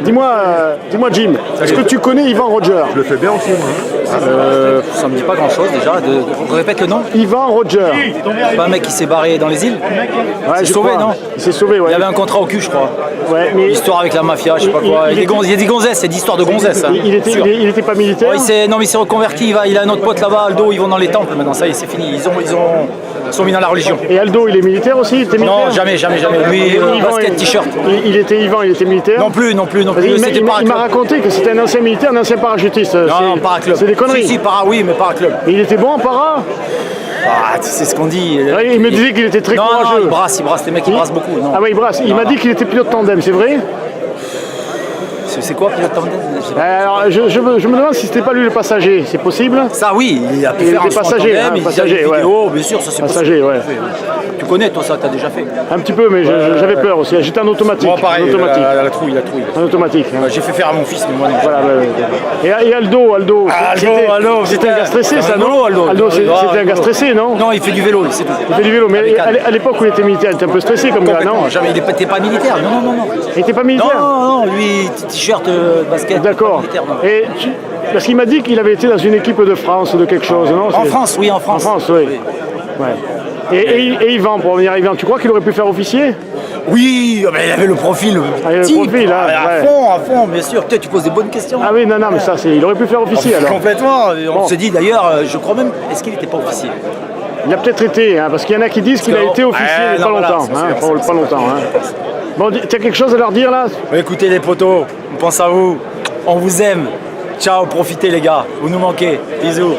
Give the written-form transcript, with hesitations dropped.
Dis-moi Jim, est-ce que tu connais Ivan Roger? Je le fais bien aussi, moi. Ça me dit pas grand chose déjà. Répète le nom. Ivan Roger. C'est pas un mec qui s'est barré dans les îles. Ouais, Il s'est sauvé, non? Il s'est sauvé, ouais. Il avait un contrat au cul, je crois. Ouais, mais Histoire avec la mafia, je sais pas quoi. Il y a des gonzesses, c'est d'histoire de gonzesses. Hein, sûr. il était pas militaire. Ouais, non, mais il s'est reconverti. Il a un autre pote là-bas, Aldo. Ils vont dans les temples maintenant. Ça y est, c'est fini. Ils sont mis dans la religion. Et Aldo, il est militaire aussi? Il était militaire? Non, jamais. Lui, basket, t-shirt. Il était militaire? Non plus. Il m'a raconté que c'était un ancien militaire, un ancien parachutiste. Non, para-club. C'est des conneries. Si, oui, mais para-club. Mais il était bon en para? Ah, c'est ce qu'on dit. Il me disait qu'il était très courageux. Non, il brasse. Les mecs, ils brassent beaucoup. Non. Ah ouais, il brasse. Il m'a dit qu'il était pilote tandem, c'est vrai? C'est quoi pilote tandem? Alors, je me demande si c'était pas lui le passager, c'est possible? Ça, oui, il a pu faire un passager, tandem, passager, ouais. vidéo, bien sûr, ça c'est passager, possible. Ouais. Tu connais, toi, ça, t'as déjà fait? Un petit peu, mais j'avais peur aussi. J'étais en automatique. Moi, pareil, en automatique. la trouille. En automatique. Hein. J'ai fait faire à mon fils, mais moi non. Voilà, ouais. Et Aldo, c'était un gars stressé, ça, non? Aldo, c'était un gars stressé, non? Non, il fait du vélo, c'est tout. Il fait du vélo, mais à l'époque où il était militaire, il était un peu stressé comme gars, non? Jamais, il n'était pas militaire, non. Il était pas militaire? Non, lui, t-shirt, basket. D'accord. Et parce qu'il m'a dit qu'il avait été dans une équipe de France ou de quelque chose, non? En France, oui, en France. En France, oui. Ouais. Et Yvan, pour revenir à Yvan, tu crois qu'il aurait pu faire officier? Oui, mais il avait le profil. Il avait le profil, là. À fond, bien sûr. Tu poses des bonnes questions. Ah oui, non, mais ça, il aurait pu faire officier alors. Complètement. On se dit d'ailleurs, je crois même, est-ce qu'il n'était pas officier? Il a peut-être été, hein, parce qu'il y en a qui disent qu'il a été officier il n'y a pas longtemps. Pas longtemps. Hein. Bon, tu as quelque chose à leur dire là? Écoutez les potos, on pense à vous. On vous aime. Ciao, profitez les gars. Vous nous manquez. Bisous.